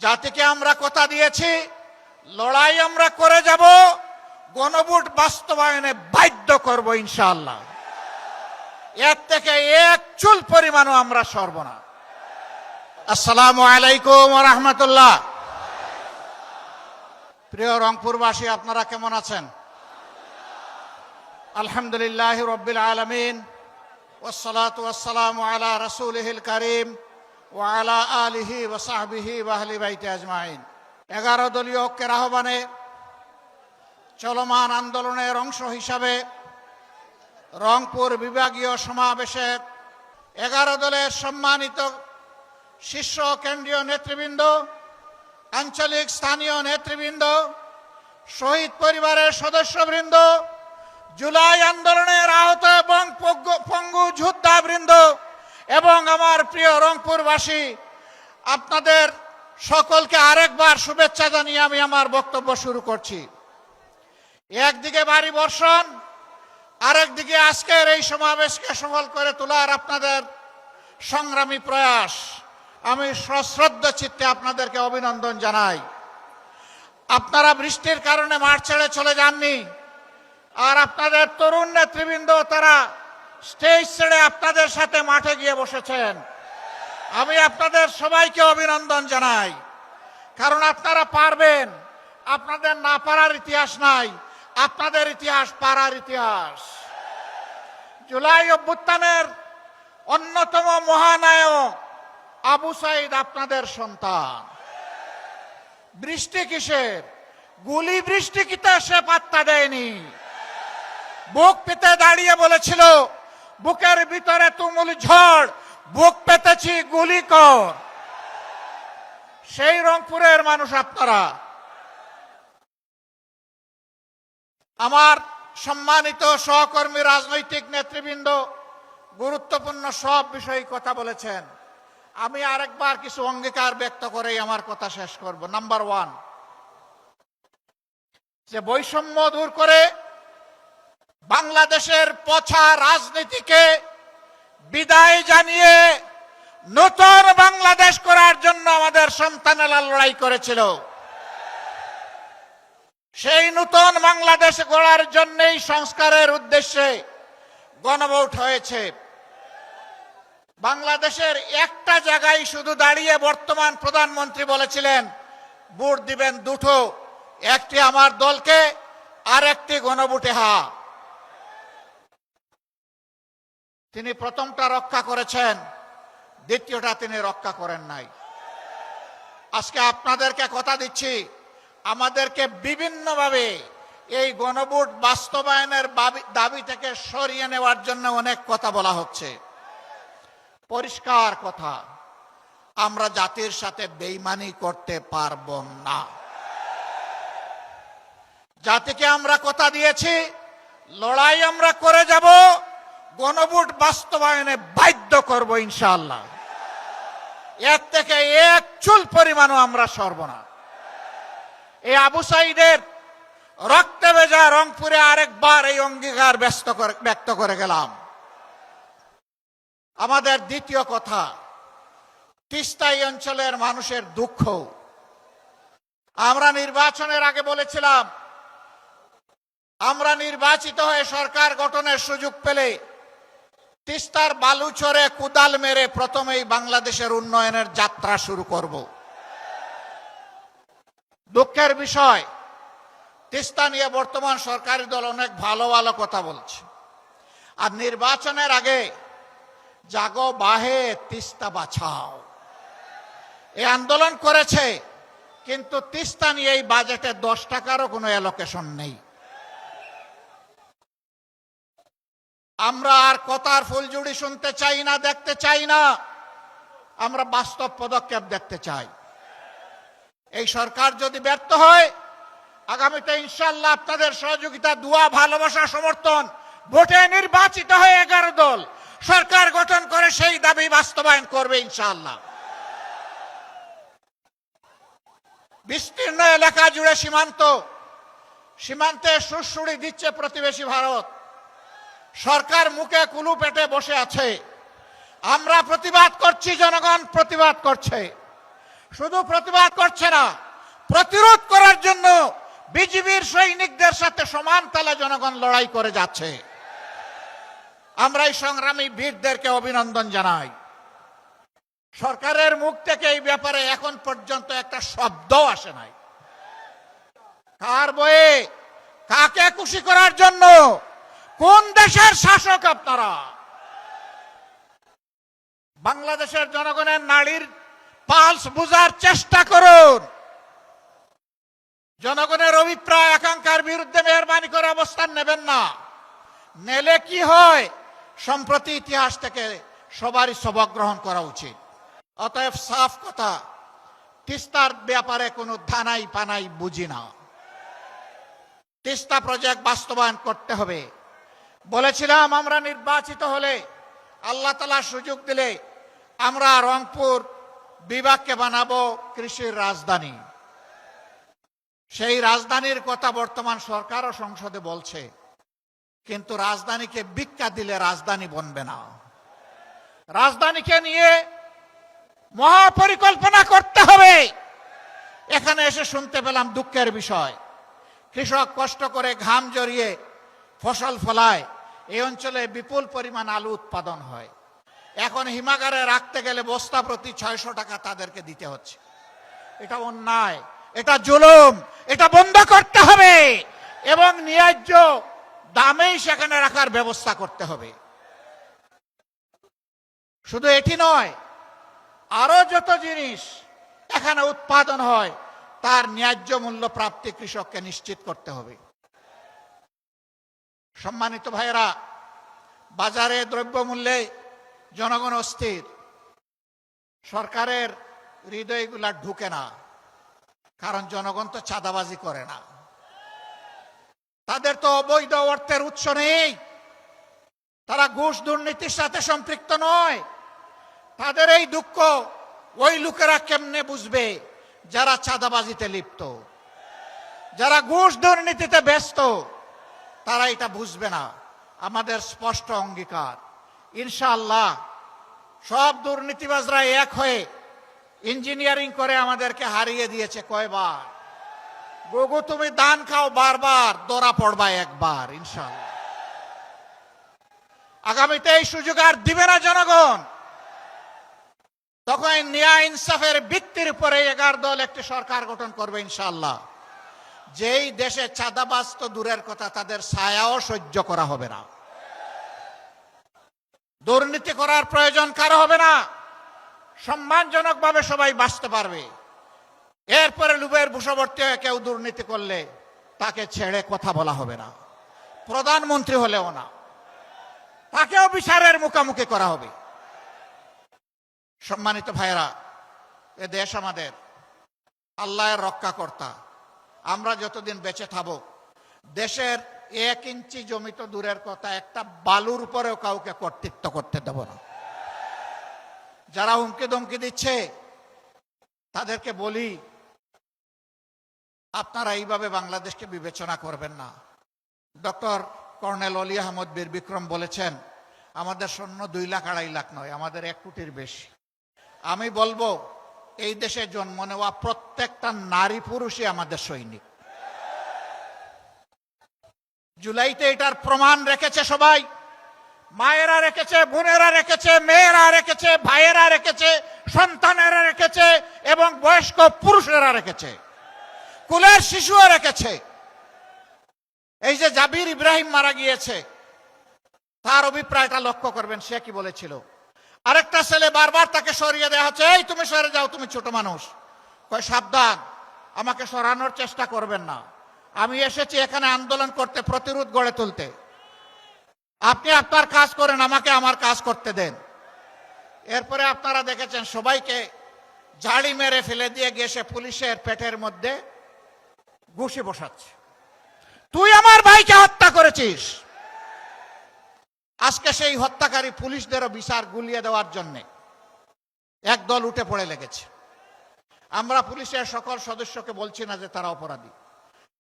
জাতিকে আমরা কথা দিয়েছি, লড়াই আমরা করে যাব, গণভোট বাস্তবায়নে বাধ্য করব ইনশাআল্লাহ। এর থেকে এক চুল পরিমাণও আমরা সরব না। আসসালামু আলাইকুম ওয়া রাহমাতুল্লাহ। প্রিয় রংপুরবাসী, আপনারা কেমন আছেন? আলহামদুলিল্লাহি রাব্বিল আলামিন, ওয়াসসালাতু ওয়াসসালামু আলা রাসূলিহিল কারীম ওয়া আলা আলিহি ওয়া সাহবিহি ওয়া আহলি বাইতি আজমাইন। 11 দলীয় ঐক্যের আহ্বানে চলমান আন্দোলনের অংশ হিসাবে রংপুর বিভাগীয় সমাবেশে 11 দলের সম্মানিত শীর্ষ কেন্দ্রীয় নেতৃবৃন্দ, আঞ্চলিক স্থানীয় নেতৃবৃন্দ, শহীদ পরিবারের সদস্যবৃন্দ, জুলাই আন্দোলনের আহত এবং পঙ্গু যোদ্ধাবৃন্দ এবং আমার প্রিয় রংপুরবাসী, আপনাদের সকলকে আরেকবার শুভেচ্ছা জানিয়ে আমি আমার বক্তব্য শুরু করছি। একদিকে ভারী বর্ষণ, আরেকদিকে আজকের এই সমাবেশকে সফল করে তোলার আপনাদের সংগ্রামী প্রয়াস, আমি সশ্রদ্ধ চিত্তে আপনাদেরকে অভিনন্দন জানাই। আপনারা বৃষ্টির কারণে মাঠ ছেড়ে চলে যাননি, আর আপনাদের তরুণ নেতৃবৃন্দ তারা স্টেজ ছেড়ে আপনাদের সাথে মাঠে গিয়ে বসেছেন। আমি আপনাদের সবাইকে অভিনন্দন জানাই, কারণ আপনারা পারবেন। আপনাদের না পারার ইতিহাস নাই, আপনাদের ইতিহাস পারার ইতিহাস। জুলাই অভ্যুত্থানের অন্যতম মহানায়ক আবু সাইদ আপনাদের সন্তান। বৃষ্টি কিসের? গুলি বৃষ্টি কিতে সে পাত্তা দেয়নি। বুক পেতে দাঁড়িয়ে বলেছিল, বুকের ভিতরে তুমুল ঝড়, বুক পেতেছি গুলি কর। সেই রংপুরের মানুষ আপনারা। আমার সম্মানিত সহকর্মী রাজনৈতিক নেতৃবৃন্দ গুরুত্বপূর্ণ সব বিষয়ে কথা বলেছেন। আমি আরেকবার কিছু অঙ্গীকার ব্যক্ত করেই আমার কথা শেষ করব। নাম্বার 1, যে বৈষম্য দূর করে বাংলাদেশের পচা রাজনীতিকে বিদায় জানিয়ে নতুন বাংলাদেশ করার জন্য আমাদের সন্তানেরা লড়াই করেছিল। সেই নতুন বাংলাদেশ গড়ার জন্যই সংস্কারের উদ্দেশ্যে গণভোট হয়েছে। বাংলাদেশের একটা জায়গায় শুধু দাঁড়িয়ে বর্তমান প্রধানমন্ত্রী বলেছিলেন ভোট দিবেন দুটো, একটি আমার দলকে আর একটি গণভোটে হা। তিনি প্রথমটা রক্ষা করেছেন, দ্বিতীয়টা তিনি রক্ষা করেন নাই। আজকে আপনাদেরকে কথা দিচ্ছি, আমাদেরকে বিভিন্নভাবে এই গণভোট বাস্তবায়নের দাবি থেকে সরিয়ে নেওয়ার জন্য অনেক কথা বলা হচ্ছে। পরিষ্কার কথা, আমরা জাতির সাথে বেইমানি করতে পারব না। জাতিকে আমরা কথা দিয়েছি, লড়াই আমরা করে যাব, গণভোট বাস্তবায়নে বাধ্য করব ইনশাআল্লাহ। এর থেকে এক চুল পরিমাণও আমরা সরব না। এই আবু সাইদের রক্তে ভেজা রংপুরে আরেকবার এই অঙ্গীকার ব্যক্ত করে গেলাম। আমাদের দ্বিতীয় কথা, তিস্তাই অঞ্চলের মানুষের দুঃখ। আমরা নির্বাচনের আগে বলেছিলাম, আমরা নির্বাচিত হয়ে সরকার গঠনের সুযোগ পেলে তিস্তার বালুচরে কুদাল মেরে প্রথমেই বাংলাদেশের উন্নয়নের যাত্রা শুরু করব। দুঃখের বিষয়, তিস্তা নিয়ে বর্তমান সরকারি দল অনেক ভালো ভালো কথা বলছে, আর নির্বাচনের আগে জাগো বাহে তিস্তা বাঁচাও এই আন্দোলন করেছে, কিন্তু তিস্তা নিয়ে এই বাজেটে 10 টাকারও কোনো অ্যালোকেশন নেই। আমরা আর কথার ফুলঝুড়ি শুনতে চাই না, দেখতে চাই না, আমরা বাস্তব পদক্ষেপ দেখতে চাই। এই সরকার যদি ব্যর্থ হয়, আগামীতে ইনশাআল্লাহ আপনাদের সহযোগিতা, দোয়া, ভালোবাসা, সমর্থন, ভোটে নির্বাচিত হয়ে 11 দল সরকার গঠন করে সেই দাবি বাস্তবায়ন করবে ইনশাআল্লাহ। বিস্তীর্ণ এলাকা জুড়ে সীমান্তে সুড়সুড়ি দিচ্ছে প্রতিবেশী ভারত। সরকার মুখে কুলু পেটে বসে আছে। আমরা প্রতিবাদ করছি, জনগণ প্রতিবাদ করছে। শুধু প্রতিবাদ করছে না, প্রতিরোধ করার জন্য বিজিবির সৈনিকদের সাথে সমান তালে জনগণ লড়াই করে যাচ্ছে। আমরা এই সংগ্রামী বীরদেরকে অভিনন্দন জানাই। সরকারের মুখ থেকে এই ব্যাপারে এখন পর্যন্ত একটা শব্দ আসে নাই। কার বয়ে কাকে খুশি করার জন্য? কোন দেশের শাসক আপনারা? বাংলাদেশের জনগণের নাড়ির পালস বোঝার চেষ্টা করুন। জনগণের অভিপ্রায় আকাঙ্ক্ষার বিরুদ্ধে মেহরবানি করে অবস্থান নেবেন না। নেলে কি হয়? সম্প্রতি ইতিহাস থেকে সবারই সবক গ্রহণ করা উচিত। অতএব সাফ কথা, তিস্তার ব্যাপারে কোনো ধানাই পানাই বুঝি না। তিস্তা প্রজেক্ট বাস্তবায়ন করতে হবে। বলেছিলাম আমরা নির্বাচিত হলে, আল্লাহ তাআলা সুযোগ দিলে আমরা রংপুর বিভাগকে বানাবো কৃষির রাজধানী। সেই রাজধানীর কথা বর্তমান সরকার ও সংসদে বলছে, কিন্তু রাজধানীকে ভিক্ষা দিলে রাজধানী বনবে না। রাজধানীকে নিয়ে মহাপরিকল্পনা করতে হবে। এখানে এসে শুনতে পেলাম দুঃখের বিষয়, কৃষক কষ্ট করে ঘাম জড়িয়ে ফসল ফলায়, এই অঞ্চলে বিপুল পরিমাণ আলু উৎপাদন হয়। এখন হিমাগারে রাখতে গেলে বস্তা প্রতি 600 টাকা তাদেরকে দিতে হচ্ছে। এটা অন্যায়, এটা জুলুম, এটা বন্ধ করতে হবে এবং ন্যায্য দামেই সেখানে রাখার ব্যবস্থা করতে হবে। শুধু এটি নয়, আরো যত জিনিস এখানে উৎপাদন হয় তার ন্যায্য মূল্য প্রাপ্তি কৃষককে নিশ্চিত করতে হবে। সম্মানিত ভাইয়েরা, বাজারে দ্রব্যমূল্যে জনগণ অস্থির। সরকারের হৃদয়গুলা ঢুকে না, কারণ জনগণ তো চাঁদাবাজি করে না, তাদের তো অবৈধ অর্থের উৎস নেই, তারা ঘুষ দুর্নীতির সাথে সম্পৃক্ত নয়। তাদের এই দুঃখ ওই লোকেরা কেমনে বুঝবে যারা চাঁদাবাজিতে লিপ্ত, যারা ঘুষ দুর্নীতিতে ব্যস্ত? তারা এটা বুঝবে না। আমাদের স্পষ্ট অঙ্গীকার, ইনশাআল্লাহ সব দুর্নীতিবাজরা এক হয়ে ইঞ্জিনিয়ারিং করে আমাদেরকে হারিয়ে দিয়েছে। কয়বার? গোগো তুমি দান খাও বারবার, দরা পড়বা একবার। ইনশাআল্লাহ আগামীতে এই সুযোগ আর দিবে না জনগণ। তখন ন্যায় ইনসাফের ভিত্তির উপরে 11 দল একটি সরকার গঠন করবে ইনশাআল্লাহ। যেই দেশে চাঁদাবাজ তো দূরের কথা, তাদের ছায়াও সহ্য করা হবে না। দুর্নীতি করার প্রয়োজন কারো হবে না। সম্মানজনকভাবে সবাই বাঁচতে পারবে। এরপরে লুবের বশবর্তী হয়ে কেউ দুর্নীতি করলে তাকে ছেড়ে কথা বলা হবে না। প্রধানমন্ত্রী হলেও না, তাকেও বিচারের মুখোমুখি করা হবে। সম্মানিত ভাইয়েরা, এ দেশ আমাদের, আল্লাহর রক্ষাকর্তা। আমরা যতদিন বেঁচে থাকব, দেশের 1 ইঞ্চি জমি তো দূরের কথা, একটা বালুর উপরেও কাউকে কর্তৃত্ব করতে দেব না। যারা হুমকি ধমকি দিচ্ছে তাদেরকে বলি, আপনারা এইভাবে বাংলাদেশকে বিবেচনা করবেন না। ডক্টর কর্নেল অলি আহমদ বীর বিক্রম বলেছেন, আমাদের সৈন্য 2 লাখ 2.5 লাখ নয়, আমাদের 1 কোটির বেশি। আমি বলবো, এই দেশে জন্ম নেওয়া প্রত্যেকটা নারী পুরুষই আমাদের সৈনিক। জুলাইতে এটার প্রমাণ রেখেছে সবাই। মায়েরা রেখেছে, বোনেরা রেখেছে, মেয়েরা রেখেছে, ভাইয়েরা রেখেছে, সন্তানেরা রেখেছে এবং বয়স্ক পুরুষেরা রেখেছে, কুলের শিশুও রেখেছে। এই যে জাবির ইব্রাহিম মারা গিয়েছে, তার অভিপ্রায়টা লক্ষ্য করবেন। সে কি বলেছিল? আরেকটা ছেলে বারবার তাকে সরিয়ে দেওয়া হচ্ছে, এই তুমি সরে যাও, তুমি ছোট মানুষ। কয় সাবধান, আমাকে সরানোর চেষ্টা করবেন না, আমি এসেছি এখানে আন্দোলন করতে, প্রতিরোধ গড়ে তুলতে। আপনি আপনার কাজ করেন, আমাকে আমার কাজ করতে দেন। এরপরে আপনারা দেখেছেন সবাইকে ঝাড়ি মেরে ফেলে দিয়ে গিয়ে সে পুলিশের পেটের মধ্যে ঘুষি বসাচ্ছে। তুই আমার ভাইকে হত্যা করেছিস। আজকে সেই হত্যাকারী পুলিশদেরও বিচার গুলিয়ে দেওয়ার জন্য একদল উঠে পড়ে লেগেছে। আমরা পুলিশের সকল সদস্যকে বলছি না যে তারা অপরাধী,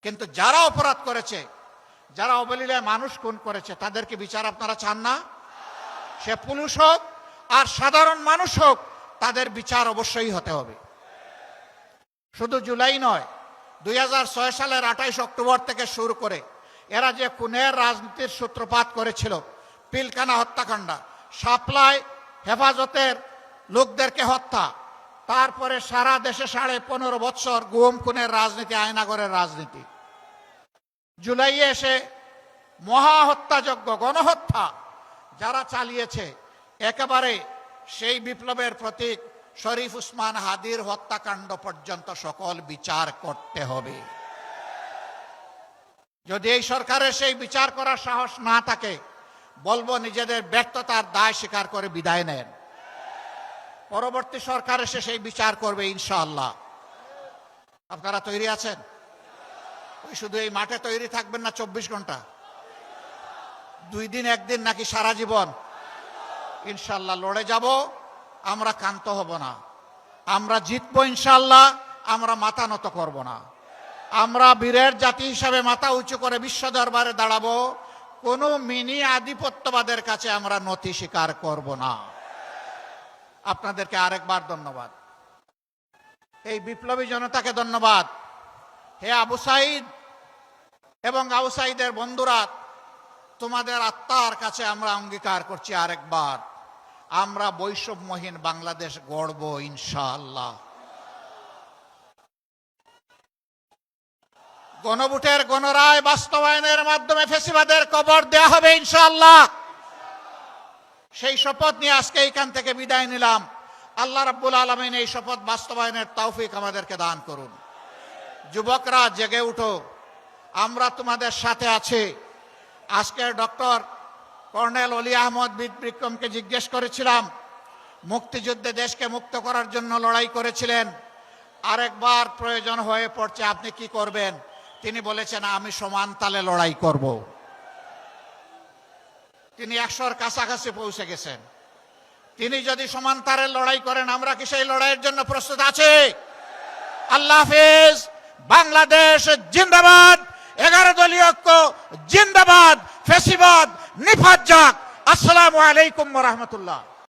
কিন্তু যারা অপরাধ করেছে, যারা অবলীলায় মানুষ খুন করেছে, তাদেরকে বিচার আপনারা চান না? সে পুলিশ হোক আর সাধারণ মানুষ হোক, তাদের বিচার অবশ্যই হতে হবে। শুধু জুলাই নয়, 2006 সালের 28 অক্টোবর থেকে শুরু করে এরা যে খুনের রাজনীতির সূত্রপাত করেছিল, পিলখানা হত্যাকাণ্ড, সাপ্লাই হেফাজতের লোকদেরকে হত্যা, তারপরে সারা দেশে 15.5 বছর গুম খুনের রাজনীতি, আয়নাগরের রাজনীতি, জুলাইয়ে এসে মহা হত্যাযজ্ঞ, গণহত্যা যারা চালিয়েছে, একেবারে সেই বিপ্লবের প্রতীক শরীফ উসমান হাদির হত্যাকাণ্ড পর্যন্ত সকল বিচার করতে হবে। যদি এই সরকারের সেই বিচার করার সাহস না থাকে, বলবো নিজেদের ব্যর্থতার দায় স্বীকার করে বিদায় নেন। পরবর্তী সরকার এসে সেই বিচার করবে ইনশাআল্লাহ। আপনারা তৈরি আছেন? ওই শুধু এই মাঠে তৈরি থাকবেন না 24 ঘন্টা, 2 দিন 1 দিন নাকি সারা জীবন? ইনশাআল্লাহ লড়ে যাব, আমরা ক্ষান্ত হব না, আমরা জিতবো ইনশাআল্লাহ, আমরা মাথা নত করব না। আমরা বীরের জাতি হিসাবে মাথা উঁচু করে বিশ্ব দরবারে দাঁড়াবো, কোনো মিনি আধিপত্যবাদের কাছে আমরা নতি স্বীকার করব না। আপনাদেরকে আরেকবার ধন্যবাদ, এই বিপ্লবী জনতাকে ধন্যবাদ। হে আবু সাইদ এবং আবু সাইদের বন্ধুরা, তোমাদের আত্মার কাছে আমরা অঙ্গীকার করছি আরেকবার, আমরা বৈষম্যহীন বাংলাদেশ গড়ব ইনশাআল্লাহ। গণভোটের গণরায় বাস্তবায়নের মাধ্যমে ফ্যাসিবাদের কবর দেয়া হবে ইনশাআল্লাহ। সেই শপথ নিয়ে আজকে এইখান থেকে বিদায় নিলাম। আল্লাহ রাব্বুল আলামিন এই শপথ বাস্তবায়নের তৌফিক আমাদেরকে দান করুন। যুবকরা জেগে উঠো, আমরা তোমাদের সাথে আছি। আজকে ডক্টর কর্নেল অলি আহমদ বিক্রমকে জিজ্ঞেস করেছিলাম, মুক্তিযুদ্ধে দেশকে মুক্ত করার জন্য লড়াই করেছিলেন, আরেকবার প্রয়োজন হয়ে পড়ছে, আপনি কি করবেন? তিনি বলেছেন, আমি সমান তালে লড়াই করব। তিনি 100-র কাছাকাছি পৌঁছে গেছেন। তিনি যদি সমান তালে লড়াই করেন, আমরা কি সেই লড়াইয়ের জন্য প্রস্তুত আছি? আল্লাহ হাফেজ। বাংলাদেশ জিন্দাবাদ। 11 দলীয় ঐক্য জিন্দাবাদ। ফ্যাসিবাদ নিপাত যাক। আসসালামু আলাইকুম ওয়া রাহমাতুল্লাহ।